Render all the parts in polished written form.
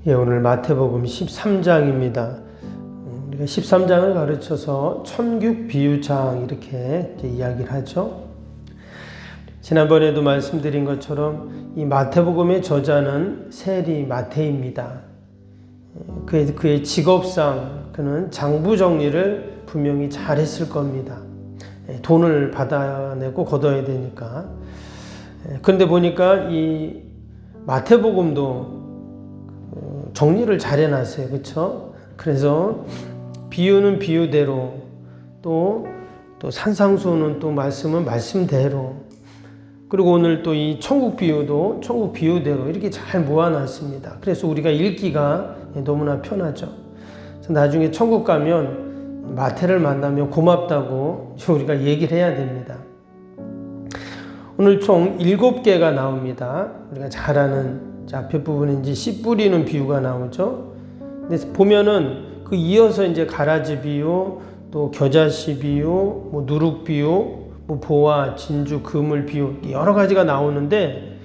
예, 오늘 마태복음 13장입니다. 우리가 13장을 가르쳐서 천국 비유장 이렇게 이야기를 하죠. 지난번에도 말씀드린 것처럼 이 마태복음의 저자는 세리 마태입니다. 그의 직업상 그는 장부 정리를 분명히 잘했을 겁니다. 돈을 받아내고 걷어야 되니까. 그런데 보니까 이 마태복음도 정리를 잘 해놨어요. 그렇죠? 그래서 비유는 비유대로 또 산상수는 또 말씀은 말씀대로, 그리고 오늘 또 이 천국 비유도 천국 비유대로 이렇게 잘 모아놨습니다. 그래서 우리가 읽기가 너무나 편하죠. 그래서 나중에 천국 가면 마태를 만나면 고맙다고 우리가 얘기를 해야 됩니다. 오늘 총 7개가 나옵니다. 우리가 잘 아는 앞에 부분에 이제 씨 뿌리는 비유가 나오죠. 근데 보면은 그 이어서 이제 가라지 비유, 또 겨자씨 비유, 뭐 누룩 비유, 뭐 보화, 진주, 그물 비유 여러 가지가 나오는데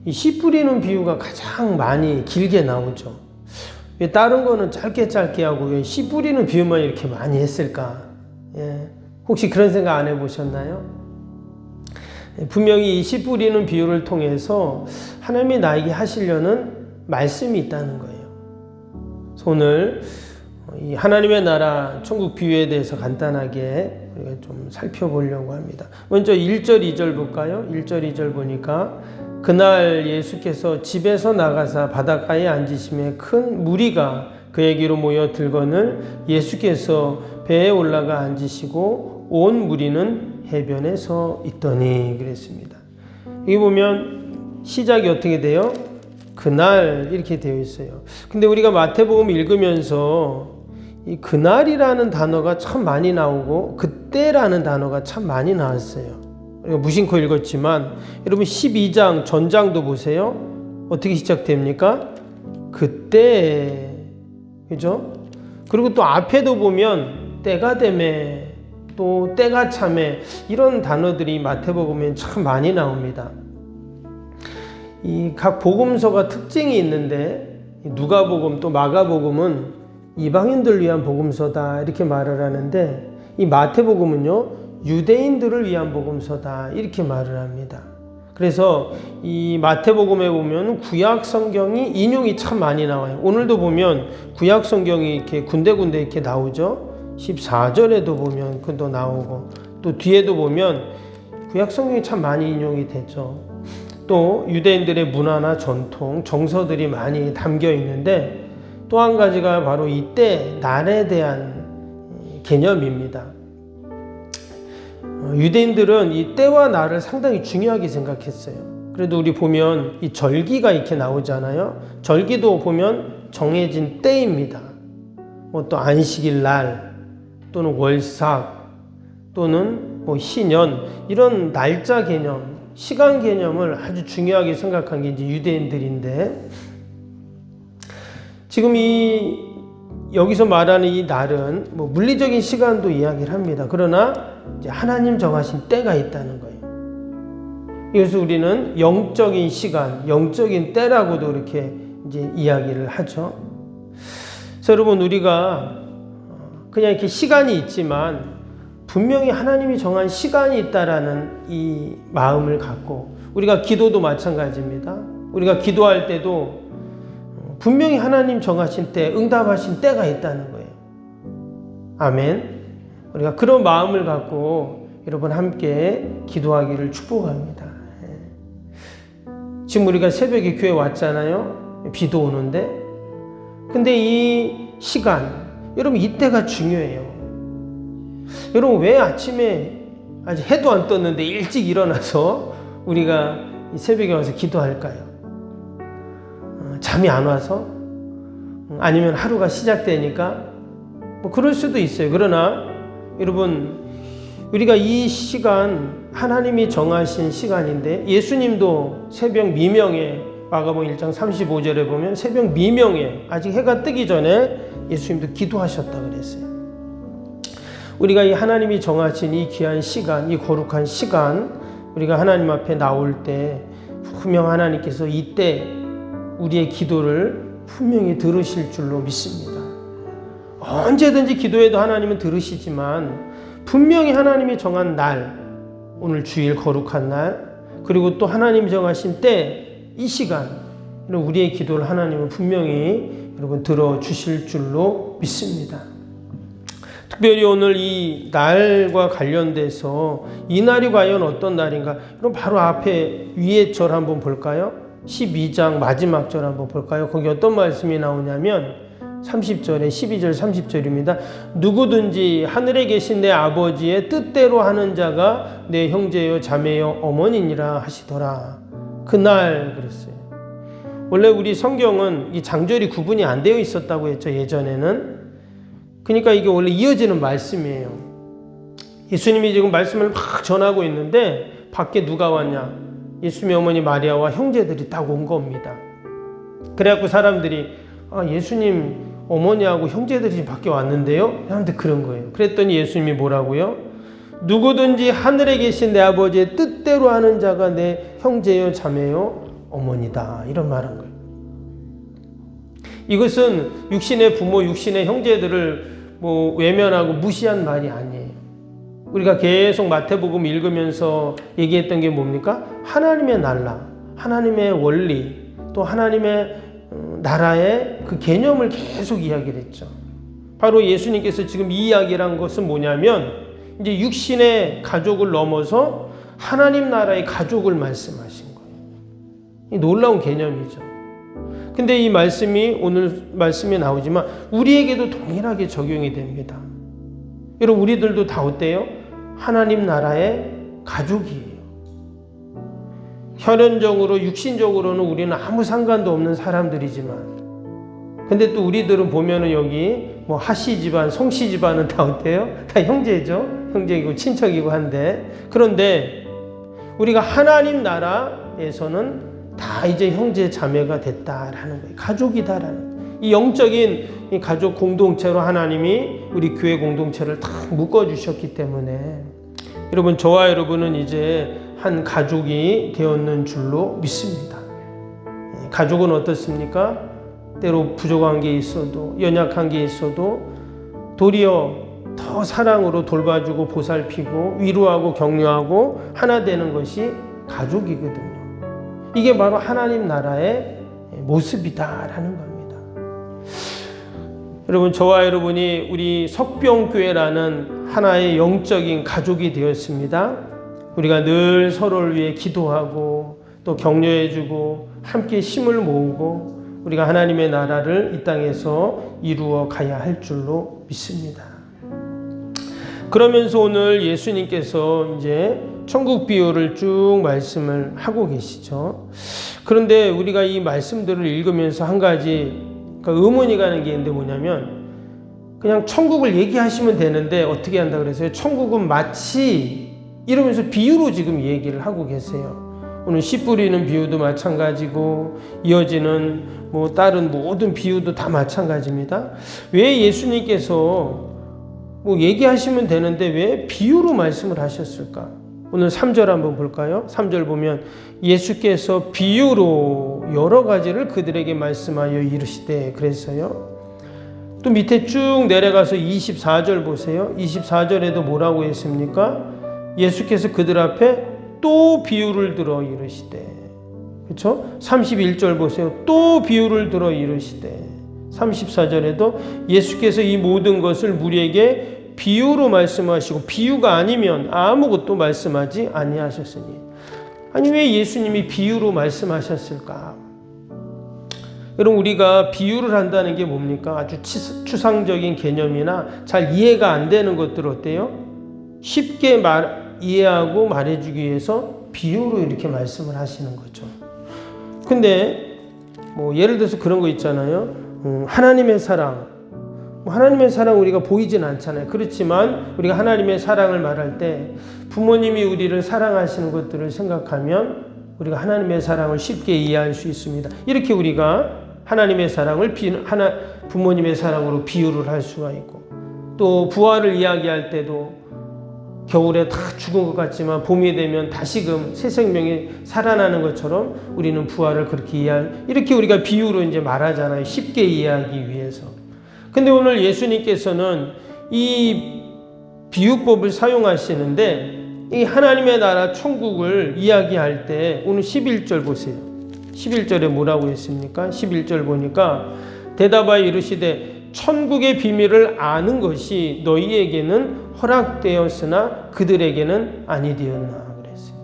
이 씨 뿌리는 비유가 가장 많이 길게 나오죠. 왜 다른 거는 짧게 하고 왜 씨 뿌리는 비유만 이렇게 많이 했을까? 혹시 그런 생각 안 해보셨나요? 분명히 이 씨 뿌리는 비유를 통해서 하나님이 나에게 하시려는 말씀이 있다는 거예요. 그래서 오늘 이 하나님의 나라 천국 비유에 대해서 간단하게 우리가 좀 살펴보려고 합니다. 먼저 1절 2절 볼까요? 1절 2절 보니까 그날 예수께서 집에서 나가사 바닷가에 앉으심에 큰 무리가 그에게로 모여 들거늘 예수께서 배에 올라가 앉으시고 온 무리는 해변에 서 있더니 그랬습니다. 여기 보면 시작이 어떻게 돼요? 그날 이렇게 되어 있어요. 근데 우리가 마태복음 읽으면서 이 그날이라는 단어가 참 많이 나오고 그때라는 단어가 참 많이 나왔어요. 우리가 무심코 읽었지만 여러분 12장 전장도 보세요. 어떻게 시작됩니까? 그때, 그죠? 그리고 또 앞에도 보면 때가 되매 또 때가 참에 이런 단어들이 마태복음에 참 많이 나옵니다. 이 각 복음서가 특징이 있는데 누가복음 또 마가복음은 이방인들을 위한 복음서다 이렇게 말을 하는데 이 마태복음은요 유대인들을 위한 복음서다 이렇게 말을 합니다. 그래서 이 마태복음에 보면 구약 성경이 인용이 참 많이 나와요. 오늘도 보면 구약 성경이 이렇게 군데군데 이렇게 나오죠. 14절에도 보면 그도 나오고 또 뒤에도 보면 구약 성경이 참 많이 인용이 되죠. 또 유대인들의 문화나 전통, 정서들이 많이 담겨 있는데 또 한 가지가 바로 이때 날에 대한 개념입니다. 유대인들은 이 때와 날을 상당히 중요하게 생각했어요. 그래도 우리 보면 이 절기가 이렇게 나오잖아요. 절기도 보면 정해진 때입니다. 뭐 또 안식일 날 또는 월삭 또는 뭐 희년 이런 날짜 개념, 시간 개념을 아주 중요하게 생각한 게 이제 유대인들인데 지금 여기서 말하는 이 날은 뭐 물리적인 시간도 이야기를 합니다. 그러나 이제 하나님 정하신 때가 있다는 거예요. 그래서 우리는 영적인 시간, 영적인 때라고도 이렇게 이제 이야기를 하죠. 그래서 여러분 우리가 그냥 이렇게 시간이 있지만 분명히 하나님이 정한 시간이 있다라는 이 마음을 갖고 우리가 기도도 마찬가지입니다. 우리가 기도할 때도 분명히 하나님 정하신 때, 응답하신 때가 있다는 거예요. 아멘. 우리가 그런 마음을 갖고 여러분 함께 기도하기를 축복합니다. 지금 우리가 새벽에 교회 왔잖아요. 비도 오는데. 근데 이 시간, 여러분 이때가 중요해요. 여러분 왜 아침에 아직 해도 안 떴는데 일찍 일어나서 우리가 이 새벽에 와서 기도할까요? 잠이 안 와서? 아니면 하루가 시작되니까? 뭐 그럴 수도 있어요. 그러나 여러분 우리가 이 시간 하나님이 정하신 시간인데 예수님도 새벽 미명에 마가복음 1장 35절에 보면 새벽 미명에 아직 해가 뜨기 전에 예수님도 기도하셨다 그랬어요. 우리가 이 하나님이 정하신 이 귀한 시간, 이 거룩한 시간 우리가 하나님 앞에 나올 때 분명 하나님께서 이때 우리의 기도를 분명히 들으실 줄로 믿습니다. 언제든지 기도해도 하나님은 들으시지만 분명히 하나님이 정한 날, 오늘 주일 거룩한 날, 그리고 또 하나님 정하신 때, 이 시간, 우리의 기도를 하나님은 분명히 여러분 들어주실 줄로 믿습니다. 특별히 오늘 이 날과 관련돼서 이 날이 과연 어떤 날인가? 그럼 바로 앞에 위에 절 한번 볼까요? 12장 마지막 절 한번 볼까요? 거기 어떤 말씀이 나오냐면 30절에 12절 30절입니다. 누구든지 하늘에 계신 내 아버지의 뜻대로 하는 자가 내 형제요 자매요 어머니니라 하시더라. 그날 그랬어요. 원래 우리 성경은 이 장절이 구분이 안 되어 있었다고 했죠, 예전에는. 그러니까 이게 원래 이어지는 말씀이에요. 예수님이 지금 말씀을 막 전하고 있는데 밖에 누가 왔냐? 예수님의 어머니 마리아와 형제들이 딱 온 겁니다. 그래갖고 사람들이 예수님 어머니하고 형제들이 밖에 왔는데요? 사람들 그런 거예요. 그랬더니 예수님이 뭐라고요? 누구든지 하늘에 계신 내 아버지의 뜻대로 하는 자가 내 형제요 자매요 어머니다. 이런 말한 거예요. 이것은 육신의 부모, 육신의 형제들을 외면하고 무시한 말이 아니에요. 우리가 계속 마태복음 읽으면서 얘기했던 게 뭡니까? 하나님의 나라, 하나님의 원리, 또 하나님의 나라의 그 개념을 계속 이야기를 했죠. 바로 예수님께서 지금 이 이야기란 것은 뭐냐면 이제 육신의 가족을 넘어서 하나님 나라의 가족을 말씀하신 거예요. 이 놀라운 개념이죠. 근데 이 말씀이 오늘 말씀에 나오지만 우리에게도 동일하게 적용이 됩니다. 여러분 우리들도 다 어때요? 하나님 나라의 가족이에요. 혈연적으로 육신적으로는 우리는 아무 상관도 없는 사람들이지만 근데 또 우리들은 보면은 여기 하씨 집안, 송씨 집안은 다 어때요? 다 형제죠. 형제이고 친척이고 한데 그런데 우리가 하나님 나라에서는 다 이제 형제 자매가 됐다라는 거예요. 가족이다라는 이 영적인 이 가족 공동체로 하나님이 우리 교회 공동체를 다 묶어주셨기 때문에 여러분 저와 여러분은 이제 한 가족이 되었는 줄로 믿습니다. 가족은 어떻습니까? 때로 부족한 게 있어도 연약한 게 있어도 도리어 더 사랑으로 돌봐주고 보살피고 위로하고 격려하고 하나 되는 것이 가족이거든요. 이게 바로 하나님 나라의 모습이다라는 겁니다. 여러분 저와 여러분이 우리 석병교회라는 하나의 영적인 가족이 되었습니다. 우리가 늘 서로를 위해 기도하고 또 격려해주고 함께 힘을 모으고 우리가 하나님의 나라를 이 땅에서 이루어 가야 할 줄로 믿습니다. 그러면서 오늘 예수님께서 이제 천국 비유를 쭉 말씀을 하고 계시죠. 그런데 우리가 이 말씀들을 읽으면서 한 가지 의문이 가는 게 있는데 뭐냐면 그냥 천국을 얘기하시면 되는데 어떻게 한다 그래서요? 천국은 마치 이러면서 비유로 지금 얘기를 하고 계세요. 오늘 씨 뿌리는 비유도 마찬가지고 이어지는 다른 모든 비유도 다 마찬가지입니다. 왜 예수님께서 얘기하시면 되는데 왜 비유로 말씀을 하셨을까? 오늘 3절 한번 볼까요? 3절 보면 예수께서 비유로 여러 가지를 그들에게 말씀하여 이르시되 그랬어요. 또 밑에 쭉 내려가서 24절 보세요. 24절에도 뭐라고 했습니까? 예수께서 그들 앞에 또 비유를 들어 이르시되 그렇죠? 31절 보세요. 또 비유를 들어 이르시되 34절에도 예수께서 이 모든 것을 우리에게 비유로 말씀하시고 비유가 아니면 아무것도 말씀하지 아니하셨으니 아니 왜 예수님이 비유로 말씀하셨을까? 여러분 우리가 비유를 한다는 게 뭡니까? 아주 추상적인 개념이나 잘 이해가 안 되는 것들 어때요? 쉽게 이해하고 말해주기 위해서 비유로 이렇게 말씀을 하시는 거죠. 근데 예를 들어서 그런 거 있잖아요. 하나님의 사랑. 하나님의 사랑 우리가 보이진 않잖아요. 그렇지만 우리가 하나님의 사랑을 말할 때 부모님이 우리를 사랑하시는 것들을 생각하면 우리가 하나님의 사랑을 쉽게 이해할 수 있습니다. 이렇게 우리가 하나님의 사랑을 부모님의 사랑으로 비유를 할 수가 있고 또 부활을 이야기할 때도 겨울에 다 죽은 것 같지만 봄이 되면 다시금 새 생명이 살아나는 것처럼 우리는 부활을 그렇게 이렇게 우리가 비유로 이제 말하잖아요. 쉽게 이해하기 위해서. 근데 오늘 예수님께서는 이 비유법을 사용하시는데 이 하나님의 나라 천국을 이야기할 때 오늘 11절 보세요. 11절에 뭐라고 했습니까? 11절 보니까 대답하여 이르시되 천국의 비밀을 아는 것이 너희에게는 허락되었으나 그들에게는 아니되었나 그랬어요.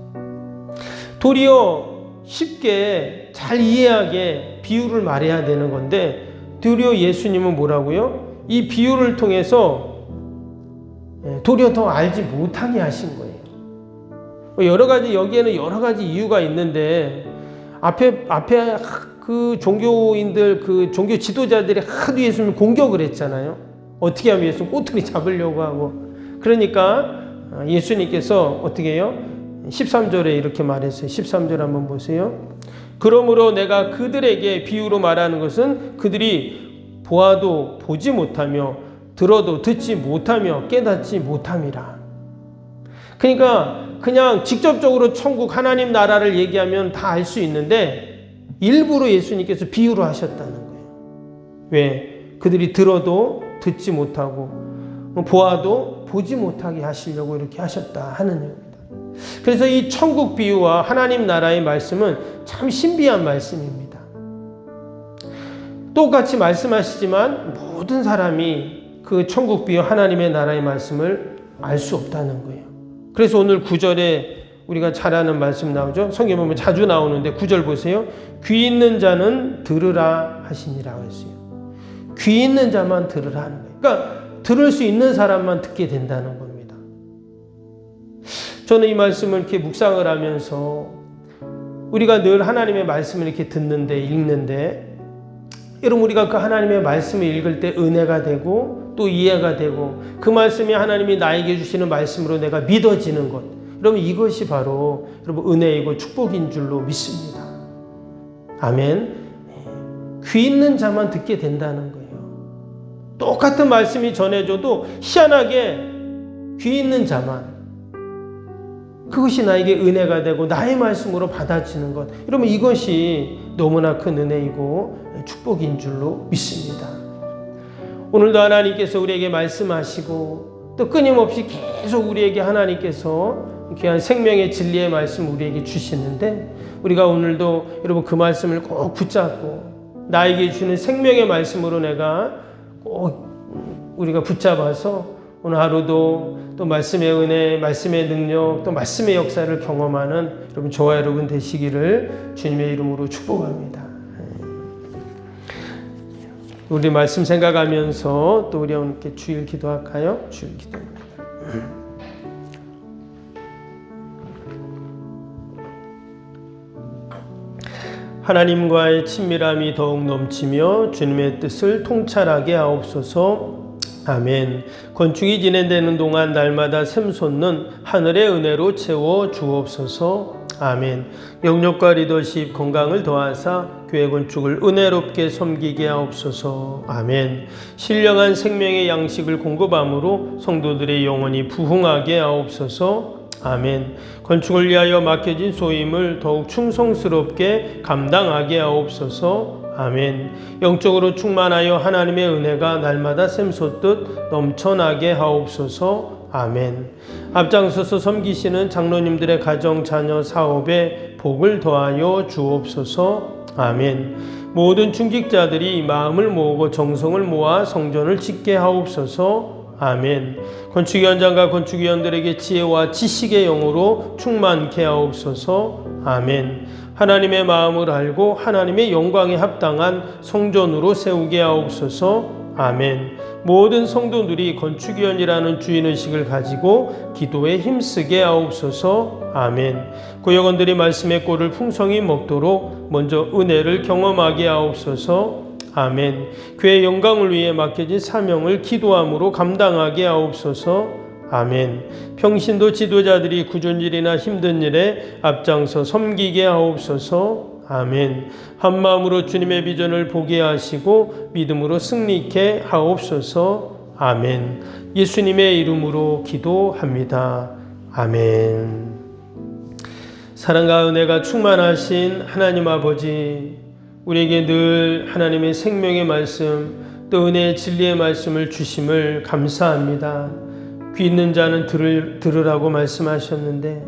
도리어 쉽게 잘 이해하게 비유를 말해야 되는 건데 도리어 예수님은 뭐라고요? 이 비유를 통해서 도리어 더 알지 못하게 하신 거예요. 여러 가지 여기에는 여러 가지 이유가 있는데 앞에 그 종교인들 그 종교 지도자들이 하도 예수님을 공격을 했잖아요. 어떻게 하면 예수님 꼬투리 잡으려고 하고 그러니까 예수님께서 어떻게 해요? 13절에 이렇게 말했어요. 13절 한번 보세요. 그러므로 내가 그들에게 비유로 말하는 것은 그들이 보아도 보지 못하며 들어도 듣지 못하며 깨닫지 못함이라. 그러니까 그냥 직접적으로 천국 하나님 나라를 얘기하면 다 알 수 있는데 일부러 예수님께서 비유로 하셨다는 거예요. 왜? 그들이 들어도 듣지 못하고 보아도 보지 못하게 하시려고 이렇게 하셨다 하는 얘기입니다. 그래서 이 천국 비유와 하나님 나라의 말씀은 참 신비한 말씀입니다. 똑같이 말씀하시지만 모든 사람이 그 천국 비유 하나님의 나라의 말씀을 알 수 없다는 거예요. 그래서 오늘 9절에 우리가 잘 아는 말씀 나오죠. 성경에 보면 자주 나오는데 9절 보세요. 귀 있는 자는 들으라 하시니라고 했어요. 귀 있는 자만 들으라 하는 거예요. 그러니까 들을 수 있는 사람만 듣게 된다는 겁니다. 저는 이 말씀을 이렇게 묵상을 하면서 우리가 늘 하나님의 말씀을 이렇게 듣는데 읽는데 여러분 우리가 그 하나님의 말씀을 읽을 때 은혜가 되고 또 이해가 되고 그 말씀이 하나님이 나에게 주시는 말씀으로 내가 믿어지는 것 여러분 이것이 바로 여러분 은혜이고 축복인 줄로 믿습니다. 아멘. 귀 있는 자만 듣게 된다는 거예요. 똑같은 말씀이 전해져도 희한하게 귀 있는 자만 그것이 나에게 은혜가 되고 나의 말씀으로 받아지는 것 여러분 이것이 너무나 큰 은혜이고 축복인 줄로 믿습니다. 오늘도 하나님께서 우리에게 말씀하시고 또 끊임없이 계속 우리에게 하나님께서 귀한 생명의 진리의 말씀 우리에게 주시는데 우리가 오늘도 여러분 그 말씀을 꼭 붙잡고 나에게 주는 생명의 말씀으로 내가 꼭 우리가 붙잡아서 오늘 하루도 또 말씀의 은혜, 말씀의 능력, 또 말씀의 역사를 경험하는 여러분 저와 여러분 되시기를 주님의 이름으로 축복합니다. 우리 말씀 생각하면서 또 우리 함께 주일 기도할까요? 주일 기도입니다. 하나님과의 친밀함이 더욱 넘치며 주님의 뜻을 통찰하게 하옵소서. 아멘. 건축이 진행되는 동안 날마다 샘솟는 하늘의 은혜로 채워 주옵소서. 아멘. 영역과 리더십 건강을 더하사 교회 건축을 은혜롭게 섬기게 하옵소서. 아멘. 신령한 생명의 양식을 공급함으로 성도들의 영혼이 부흥하게 하옵소서. 아멘. 건축을 위하여 맡겨진 소임을 더욱 충성스럽게 감당하게 하옵소서. 아멘. 영적으로 충만하여 하나님의 은혜가 날마다 샘솟듯 넘쳐나게 하옵소서. 아멘. 앞장서서 섬기시는 장로님들의 가정, 자녀, 사업에 복을 더하여 주옵소서. 아멘. 모든 중직자들이 마음을 모으고 정성을 모아 성전을 짓게 하옵소서. 아멘. 건축 현장과 건축위원들에게 지혜와 지식의 영으로 충만케 하옵소서. 아멘. 하나님의 마음을 알고 하나님의 영광에 합당한 성전으로 세우게 하옵소서. 아멘. 모든 성도들이 건축위원이라는 주인의식을 가지고 기도에 힘쓰게 하옵소서. 아멘. 구역원들이 말씀의 꼴을 풍성히 먹도록 먼저 은혜를 경험하게 하옵소서. 아멘. 교회의 영광을 위해 맡겨진 사명을 기도함으로 감당하게 하옵소서. 아멘. 평신도 지도자들이 굳은 일이나 힘든 일에 앞장서 섬기게 하옵소서. 아멘. 한마음으로 주님의 비전을 보게 하시고 믿음으로 승리케 하옵소서. 아멘. 예수님의 이름으로 기도합니다. 아멘. 사랑과 은혜가 충만하신 하나님 아버지, 우리에게 늘 하나님의 생명의 말씀, 또 은혜의 진리의 말씀을 주심을 감사합니다. 귀 있는 자는 들으라고 말씀하셨는데,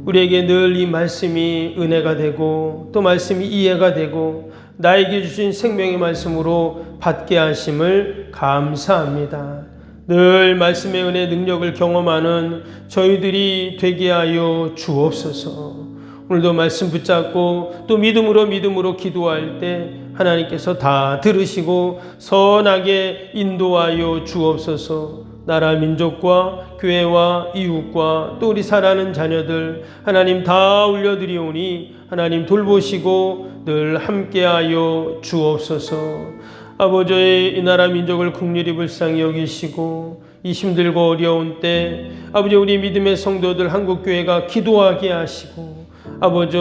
우리에게 늘 이 말씀이 은혜가 되고 또 말씀이 이해가 되고 나에게 주신 생명의 말씀으로 받게 하심을 감사합니다. 늘 말씀의 은혜 능력을 경험하는 저희들이 되게 하여 주옵소서. 오늘도 말씀 붙잡고 또 믿음으로 기도할 때 하나님께서 다 들으시고 선하게 인도하여 주옵소서. 나라 민족과 교회와 이웃과 또 우리 사랑하는 자녀들 하나님 다 올려드리오니 하나님 돌보시고 늘 함께하여 주옵소서. 아버지의 이 나라 민족을 긍휼히 불쌍히 여기시고 이 힘들고 어려운 때 아버지 우리 믿음의 성도들 한국교회가 기도하게 하시고 아버지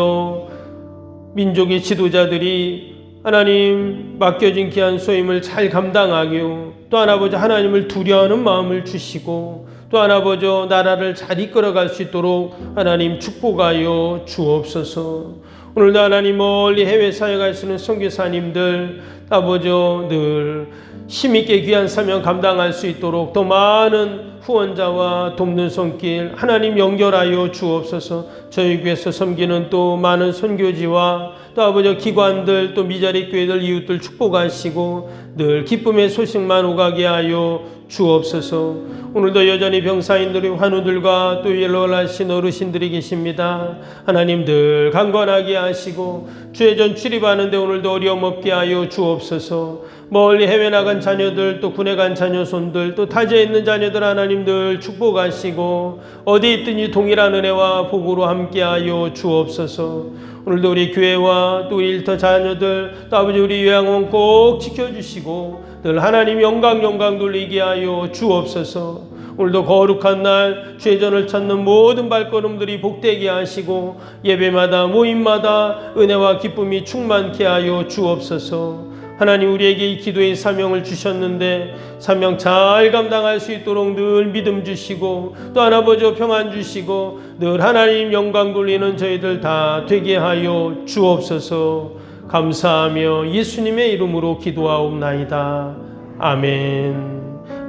민족의 지도자들이 하나님 맡겨진 귀한 소임을 잘 감당하고 또한 아버지 하나님을 두려워하는 마음을 주시고 또한 아버지 나라를 잘 이끌어갈 수 있도록 하나님 축복하여 주옵소서. 오늘도 하나님 멀리 해외 사역하시는 선교사님들 아버지 늘 힘있게 귀한 사명 감당할 수 있도록 더 많은 후원자와 돕는 손길 하나님 연결하여 주옵소서. 저희 교회에서 섬기는 또 많은 선교지와 또 아버지 기관들 또 미자리 교회들 이웃들 축복하시고 늘 기쁨의 소식만 오가게 하여 주옵소서. 오늘도 여전히 병사인들의 환우들과 또 일러하신 어르신들이 계십니다. 하나님 늘 강건하게 하시고 주의전 출입하는데 오늘도 어려움 없게 하여 주옵소서. 멀리 해외 나간 자녀들 또 군에 간 자녀손들 또 타지에 있는 자녀들 하나님 늘 축복하시고 어디 있든지 동일한 은혜와 복으로 함께하여 주옵소서. 오늘도 우리 교회와 또 일터 자녀들 또 아버지 우리 요양원 꼭 지켜주시고 늘 하나님 영광 돌리게 하여 주옵소서. 오늘도 거룩한 날 죄전을 찾는 모든 발걸음들이 복되게 하시고 예배마다 모임마다 은혜와 기쁨이 충만케 하여 주옵소서. 하나님 우리에게 이 기도의 사명을 주셨는데 사명 잘 감당할 수 있도록 늘 믿음 주시고 또 아버지 평안 주시고 늘 하나님 영광 돌리는 저희들 다 되게 하여 주옵소서. 감사하며 예수님의 이름으로 기도하옵나이다. 아멘.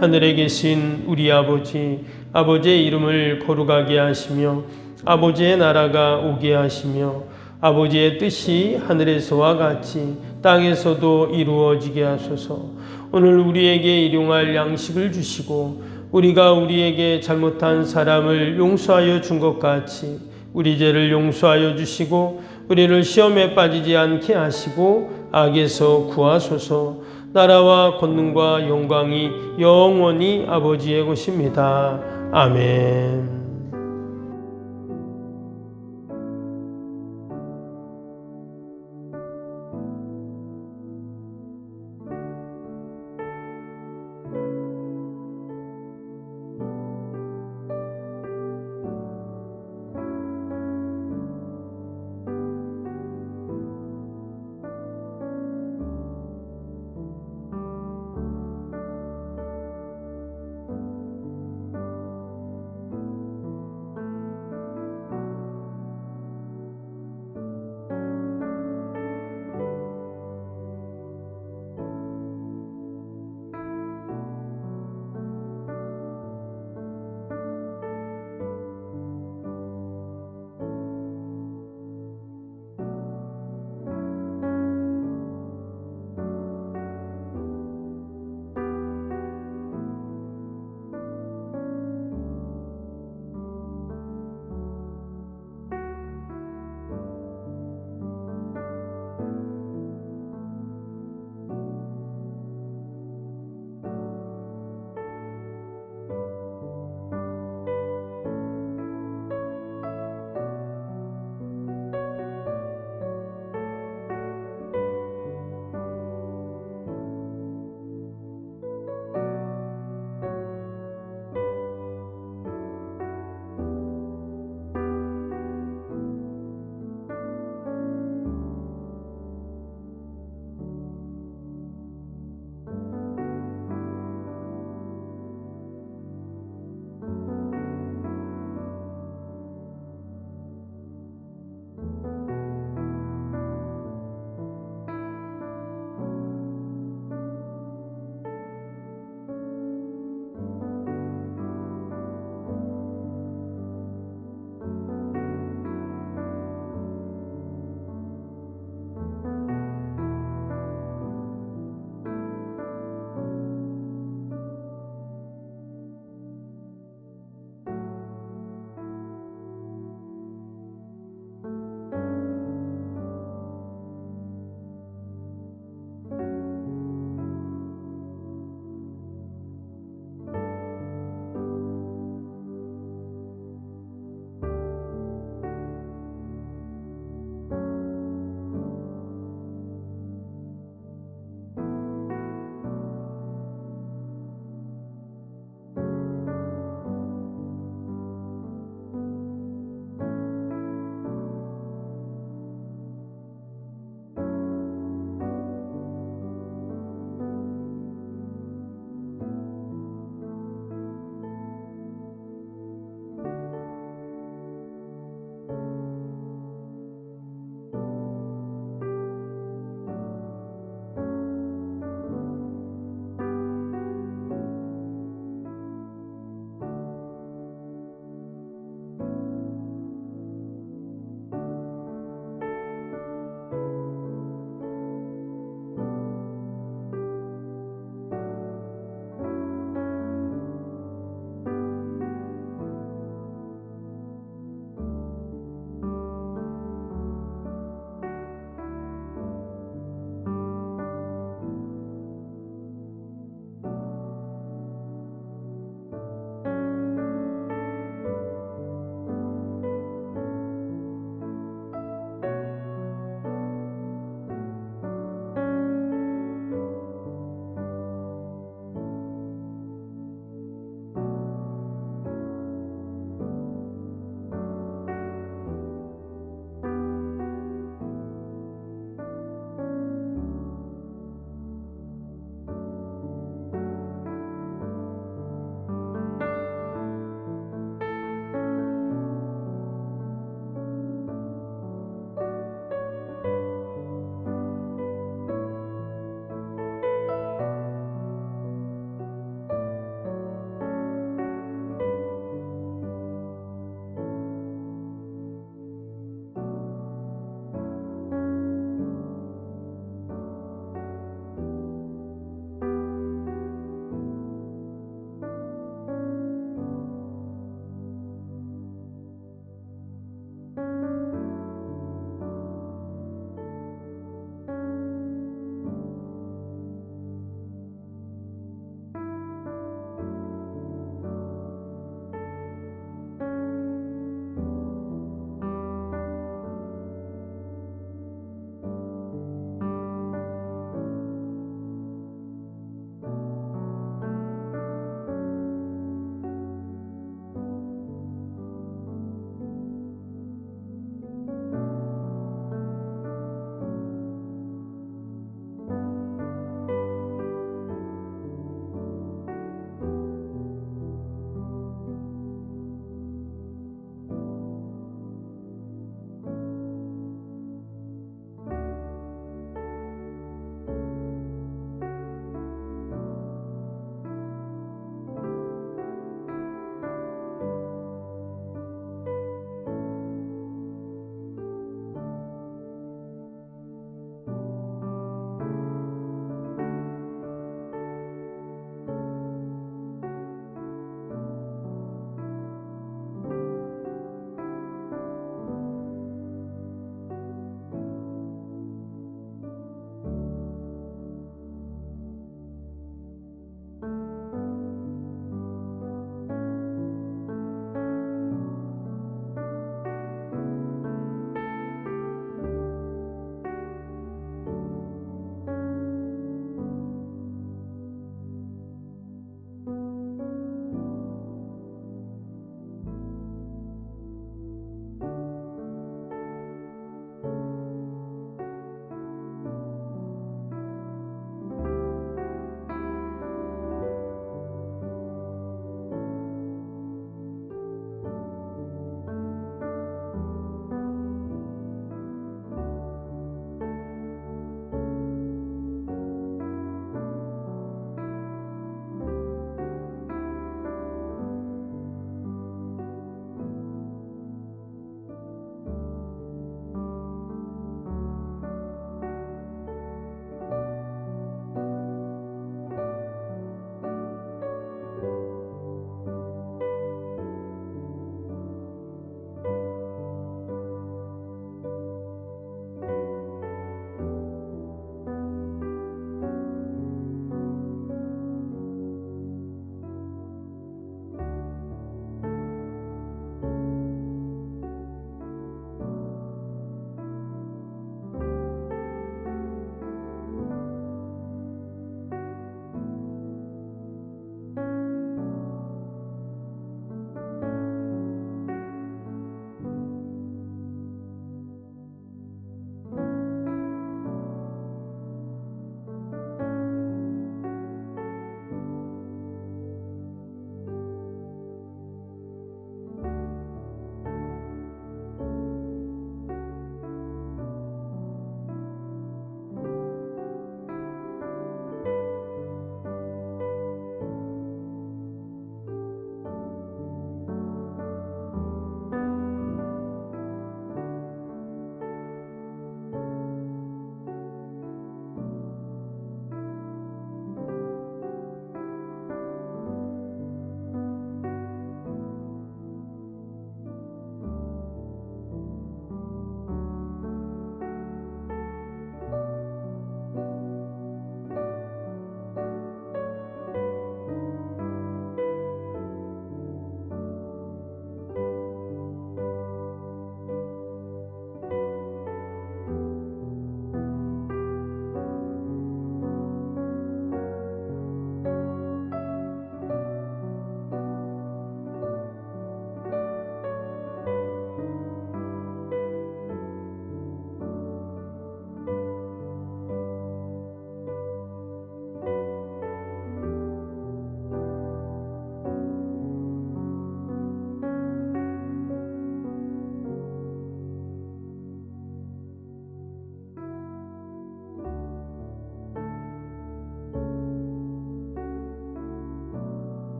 하늘에 계신 우리 아버지, 아버지의 이름을 거룩하게 하시며 아버지의 나라가 오게 하시며 아버지의 뜻이 하늘에서와 같이 땅에서도 이루어지게 하소서. 오늘 우리에게 일용할 양식을 주시고 우리가 우리에게 잘못한 사람을 용서하여 준 것 같이 우리 죄를 용서하여 주시고 우리를 시험에 빠지지 않게 하시고 악에서 구하소서. 나라와 권능과 영광이 영원히 아버지의 것입니다. 아멘.